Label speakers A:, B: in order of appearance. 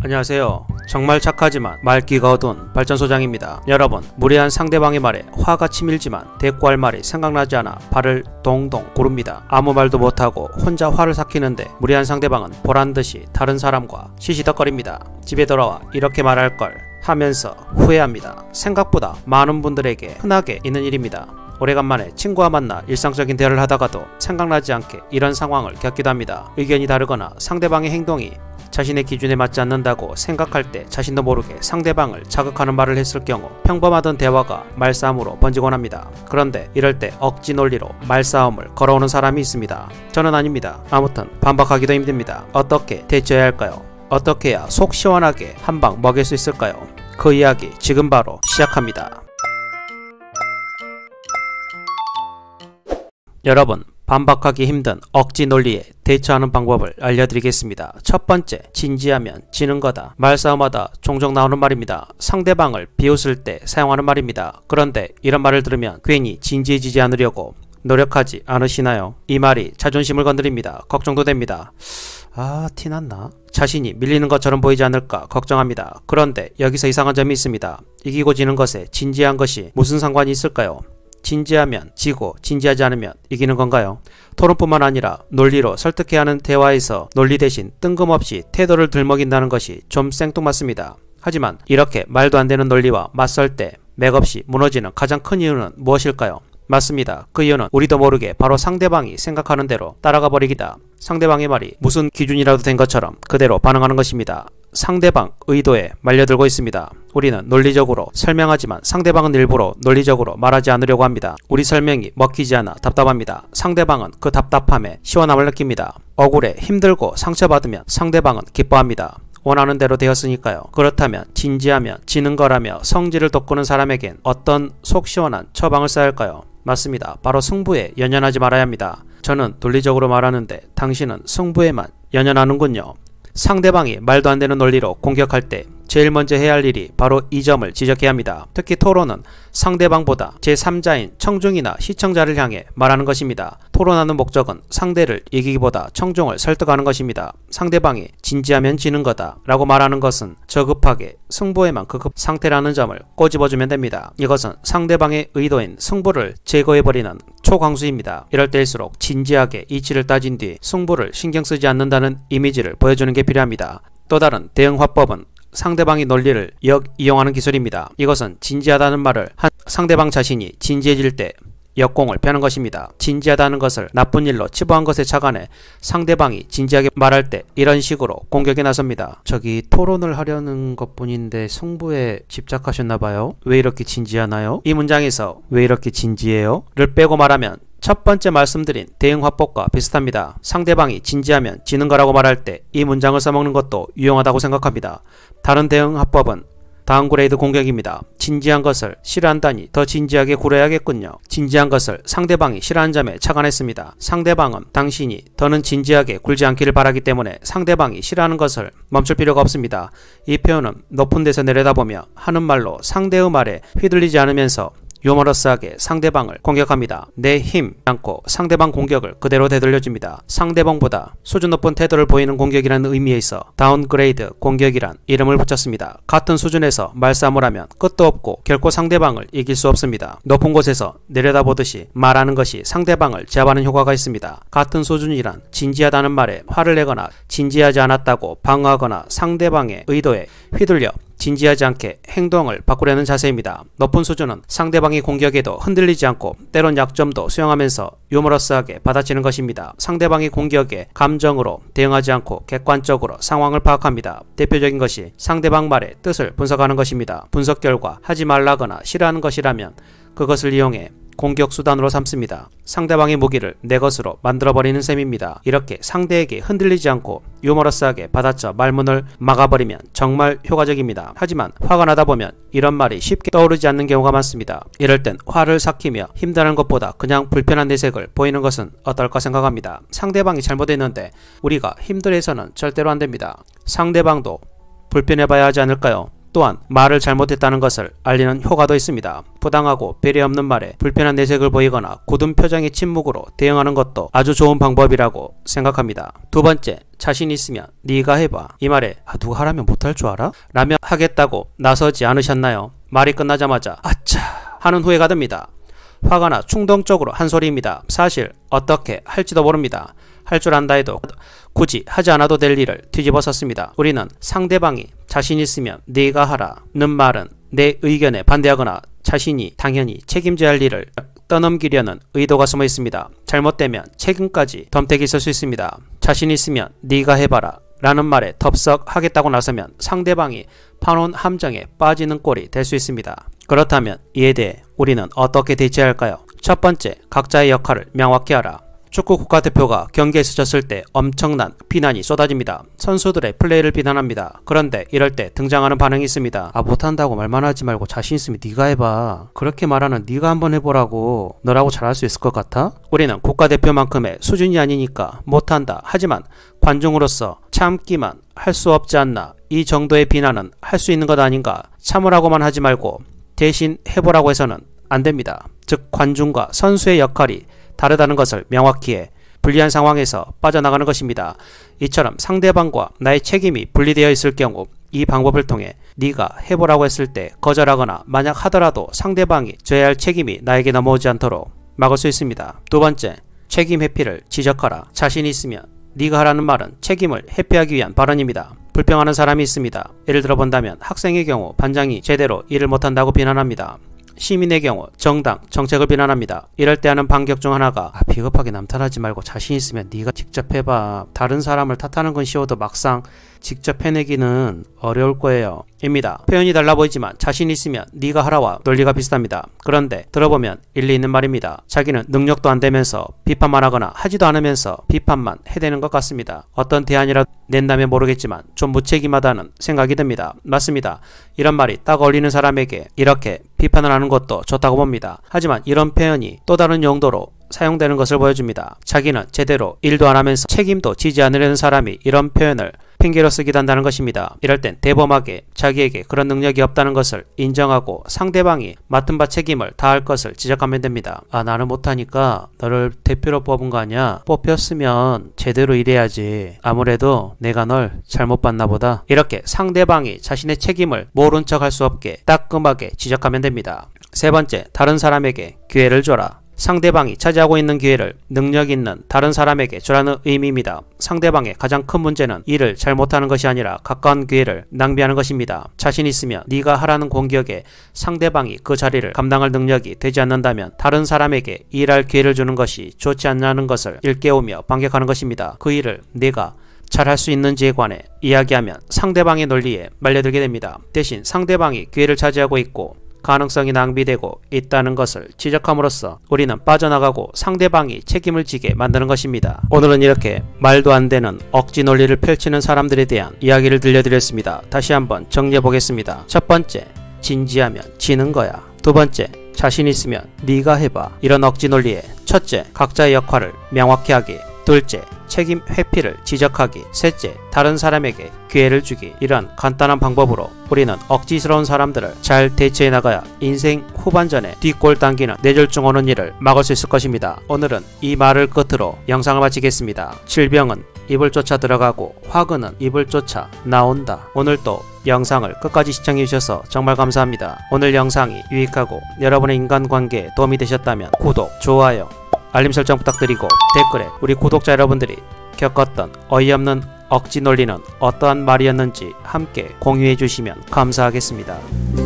A: 안녕하세요. 정말 착하지만 말귀가 어두운 발전소장입니다. 여러분, 무례한 상대방의 말에 화가 치밀지만 대꾸할 말이 생각나지 않아 발을 동동 구릅니다. 아무 말도 못하고 혼자 화를 삭히는데 무례한 상대방은 보란듯이 다른 사람과 시시덕거립니다. 집에 돌아와 이렇게 말할 걸 하면서 후회합니다. 생각보다 많은 분들에게 흔하게 있는 일입니다. 오래간만에 친구와 만나 일상적인 대화를 하다가도 생각나지 않게 이런 상황을 겪기도 합니다. 의견이 다르거나 상대방의 행동이 자신의 기준에 맞지 않는다고 생각할 때 자신도 모르게 상대방을 자극하는 말을 했을 경우 평범하던 대화가 말싸움으로 번지곤 합니다. 그런데 이럴 때 억지 논리로 말싸움을 걸어오는 사람이 있습니다. 저는 아닙니다. 아무튼 반박하기도 힘듭니다. 어떻게 대처해야 할까요? 어떻게 해야 속 시원하게 한 방 먹일 수 있을까요? 그 이야기 지금 바로 시작합니다. 여러분, 반박하기 힘든 억지 논리에 대처하는 방법을 알려드리겠습니다. 첫 번째, 진지하면 지는 거다. 말싸움하다 종종 나오는 말입니다. 상대방을 비웃을 때 사용하는 말입니다. 그런데 이런 말을 들으면 괜히 진지해지지 않으려고 노력하지 않으시나요? 이 말이 자존심을 건드립니다. 걱정도 됩니다. 티났나? 자신이 밀리는 것처럼 보이지 않을까 걱정합니다. 그런데 여기서 이상한 점이 있습니다. 이기고 지는 것에 진지한 것이 무슨 상관이 있을까요? 진지하면 지고 진지하지 않으면 이기는 건가요? 토론뿐만 아니라 논리로 설득해야 하는 대화에서 논리 대신 뜬금없이 태도를 들먹인다는 것이 좀 생뚱맞습니다. 하지만 이렇게 말도 안 되는 논리와 맞설 때 맥없이 무너지는 가장 큰 이유는 무엇일까요? 맞습니다. 그 이유는 우리도 모르게 바로 상대방이 생각하는 대로 따라가 버리기다. 상대방의 말이 무슨 기준이라도 된 것처럼 그대로 반응하는 것입니다. 상대방 의도에 말려들고 있습니다. 우리는 논리적으로 설명하지만 상대방은 일부러 논리적으로 말하지 않으려고 합니다. 우리 설명이 먹히지 않아 답답합니다. 상대방은 그 답답함에 시원함을 느낍니다. 억울해 힘들고 상처받으면 상대방은 기뻐합니다. 원하는 대로 되었으니까요. 그렇다면 진지하면 지는 거라며 성질을 돋구는 사람에겐 어떤 속 시원한 처방을 써야 할까요? 맞습니다. 바로 승부에 연연하지 말아야 합니다. 저는 논리적으로 말하는데 당신은 승부에만 연연하는군요. 상대방이 말도 안 되는 논리로 공격할 때 제일 먼저 해야 할 일이 바로 이 점을 지적해야 합니다. 특히 토론은 상대방보다 제3자인 청중이나 시청자를 향해 말하는 것입니다. 토론하는 목적은 상대를 이기기보다 청중을 설득하는 것입니다. 상대방이 진지하면 지는 거다 라고 말하는 것은 저급하게 승부에만 급급 상태라는 점을 꼬집어주면 됩니다. 이것은 상대방의 의도인 승부를 제거해버리는 초강수입니다. 이럴 때일수록 진지하게 이치를 따진 뒤 승부를 신경 쓰지 않는다는 이미지를 보여주는 게 필요합니다. 또 다른 대응 화법은 상대방의 논리를 이용하는 기술입니다. 이것은 진지하다는 말을 한 상대방 자신이 진지해질 때 역공을 펴는 것입니다. 진지하다는 것을 나쁜 일로 치부한 것에 착안해 상대방이 진지하게 말할 때 이런 식으로 공격에 나섭니다. 저기 토론을 하려는 것뿐인데 승부에 집착하셨나봐요? 왜 이렇게 진지하나요? 이 문장에서 왜 이렇게 진지해요? 를 빼고 말하면 첫 번째 말씀드린 대응 화법과 비슷합니다. 상대방이 진지하면 지는 거라고 말할 때 이 문장을 써먹는 것도 유용하다고 생각합니다. 다른 대응 화법은 다운그레이드 공격입니다. 진지한 것을 싫어한다니 더 진지하게 굴어야겠군요. 진지한 것을 상대방이 싫어하는 점에 착안했습니다. 상대방은 당신이 더는 진지하게 굴지 않기를 바라기 때문에 상대방이 싫어하는 것을 멈출 필요가 없습니다. 이 표현은 높은 데서 내려다보며 하는 말로 상대의 말에 휘둘리지 않으면서 유머러스하게 상대방을 공격합니다. 내 힘 않고 상대방 공격을 그대로 되돌려줍니다. 상대방보다 수준 높은 태도를 보이는 공격이라는 의미에 있어 다운그레이드 공격이란 이름을 붙였습니다. 같은 수준에서 말싸움을 하면 끝도 없고 결코 상대방을 이길 수 없습니다. 높은 곳에서 내려다보듯이 말하는 것이 상대방을 제압하는 효과가 있습니다. 같은 수준이란 진지하다는 말에 화를 내거나 진지하지 않았다고 방어하거나 상대방의 의도에 휘둘려 진지하지 않게 행동을 바꾸려는 자세입니다. 높은 수준은 상대방의 공격에도 흔들리지 않고 때론 약점도 수용하면서 유머러스하게 받아치는 것입니다. 상대방의 공격에 감정으로 대응하지 않고 객관적으로 상황을 파악합니다. 대표적인 것이 상대방 말의 뜻을 분석하는 것입니다. 분석 결과 하지 말라거나 싫어하는 것이라면 그것을 이용해 공격 수단으로 삼습니다. 상대방의 무기를 내 것으로 만들어버리는 셈입니다. 이렇게 상대에게 흔들리지 않고 유머러스하게 받아쳐 말문을 막아버리면 정말 효과적입니다. 하지만 화가 나다 보면 이런 말이 쉽게 떠오르지 않는 경우가 많습니다. 이럴 땐 화를 삭히며 힘다는 것보다 그냥 불편한 내색을 보이는 것은 어떨까 생각합니다. 상대방이 잘못했는데 우리가 힘들어해서는 절대로 안됩니다. 상대방도 불편해봐야 하지 않을까요? 또한 말을 잘못했다는 것을 알리는 효과도 있습니다. 부당하고 배려 없는 말에 불편한 내색을 보이거나 굳은 표정의 침묵으로 대응하는 것도 아주 좋은 방법이라고 생각합니다. 두 번째, 자신 있으면 네가 해봐. 이 말에 누가 하라면 못할 줄 알아? 라며 하겠다고 나서지 않으셨나요? 말이 끝나자마자 아차 하는 후회가 듭니다. 화가 나 충동적으로 한 소리입니다. 사실 어떻게 할지도 모릅니다. 할 줄 안다 해도 굳이 하지 않아도 될 일을 뒤집어 썼습니다. 우리는 상대방이 자신 있으면 네가 하라는 말은 내 의견에 반대하거나 자신이 당연히 책임져야 할 일을 떠넘기려는 의도가 숨어 있습니다. 잘못되면 책임까지 덤태기 쓸 수 있습니다. 자신 있으면 네가 해봐라 라는 말에 덥석 하겠다고 나서면 상대방이 파놓은 함정에 빠지는 꼴이 될 수 있습니다. 그렇다면 이에 대해 우리는 어떻게 대처해야 할까요? 첫 번째, 각자의 역할을 명확히 하라. 축구 국가대표가 경기에서 졌을 때 엄청난 비난이 쏟아집니다. 선수들의 플레이를 비난합니다. 그런데 이럴 때 등장하는 반응이 있습니다. 못한다고 말만 하지 말고 자신 있으면 네가 해봐. 그렇게 말하는 네가 한번 해보라고. 너라고 잘할 수 있을 것 같아? 우리는 국가대표만큼의 수준이 아니니까 못한다. 하지만 관중으로서 참기만 할 수 없지 않나. 이 정도의 비난은 할 수 있는 것 아닌가. 참으라고만 하지 말고 대신 해보라고 해서는 안 됩니다. 즉 관중과 선수의 역할이 다르다는 것을 명확히 해 불리한 상황에서 빠져나가는 것입니다. 이처럼 상대방과 나의 책임이 분리되어 있을 경우 이 방법을 통해 네가 해보라고 했을 때 거절하거나 만약 하더라도 상대방이 져야 할 책임이 나에게 넘어오지 않도록 막을 수 있습니다. 두 번째, 책임 회피를 지적하라. 자신 있으면 네가 하라는 말은 책임을 회피하기 위한 발언입니다. 불평하는 사람이 있습니다. 예를 들어 본다면 학생의 경우 반장이 제대로 일을 못한다고 비난합니다. 시민의 경우 정당, 정책을 비난합니다. 이럴 때 하는 반격 중 하나가 비겁하게 남탓하지 말고 자신 있으면 네가 직접 해봐. 다른 사람을 탓하는 건 쉬워도 막상 직접 해내기는 어려울 거예요. 입니다. 표현이 달라 보이지만 자신 있으면 네가 하라와 논리가 비슷합니다. 그런데 들어보면 일리 있는 말입니다. 자기는 능력도 안 되면서 비판만 하거나 하지도 않으면서 비판만 해대는 것 같습니다. 어떤 대안이라도 낸다면 모르겠지만 좀 무책임하다는 생각이 듭니다. 맞습니다. 이런 말이 딱 어울리는 사람에게 이렇게 비판을 하는 것도 좋다고 봅니다. 하지만 이런 표현이 또 다른 용도로 사용되는 것을 보여줍니다. 자기는 제대로 일도 안 하면서 책임도 지지 않으려는 사람이 이런 표현을 핑계로 쓰기도 한다는 것입니다. 이럴 땐 대범하게 자기에게 그런 능력이 없다는 것을 인정하고 상대방이 맡은 바 책임을 다할 것을 지적하면 됩니다. 나는 못하니까 너를 대표로 뽑은 거 아니야? 뽑혔으면 제대로 일해야지. 아무래도 내가 널 잘못 봤나 보다. 이렇게 상대방이 자신의 책임을 모른 척 할 수 없게 따끔하게 지적하면 됩니다. 세 번째, 다른 사람에게 기회를 줘라. 상대방이 차지하고 있는 기회를 능력 있는 다른 사람에게 주라는 의미입니다. 상대방의 가장 큰 문제는 일을 잘못하는 것이 아니라 가까운 기회를 낭비하는 것입니다. 자신 있으면 네가 하라는 공격에 상대방이 그 자리를 감당할 능력이 되지 않는다면 다른 사람에게 일할 기회를 주는 것이 좋지 않냐는 것을 일깨우며 반격하는 것입니다. 그 일을 네가 잘할 수 있는지에 관해 이야기하면 상대방의 논리에 말려들게 됩니다. 대신 상대방이 기회를 차지하고 있고 가능성이 낭비되고 있다는 것을 지적함으로써 우리는 빠져나가고 상대방이 책임을 지게 만드는 것입니다. 오늘은 이렇게 말도 안 되는 억지 논리를 펼치는 사람들에 대한 이야기를 들려드렸습니다. 다시 한번 정리해 보겠습니다. 첫 번째, 진지하면 지는 거야. 두 번째, 자신 있으면 네가 해봐. 이런 억지 논리에 첫째, 각자의 역할을 명확히 하기. 둘째, 책임 회피를 지적하기. 셋째, 다른 사람에게 기회를 주기. 이런 간단한 방법으로 우리는 억지스러운 사람들을 잘 대처해 나가야 인생 후반전에 뒷골 당기는 뇌졸중 오는 일을 막을 수 있을 것입니다. 오늘은 이 말을 끝으로 영상을 마치겠습니다. 질병은 입을 쫓아 들어가고 화근은 입을 쫓아 나온다. 오늘도 영상을 끝까지 시청해주셔서 정말 감사합니다. 오늘 영상이 유익하고 여러분의 인간관계에 도움이 되셨다면 구독, 좋아요, 알림 설정 부탁드리고 댓글에 우리 구독자 여러분들이 겪었던 어이없는 억지 논리는 어떠한 말이었는지 함께 공유해 주시면 감사하겠습니다.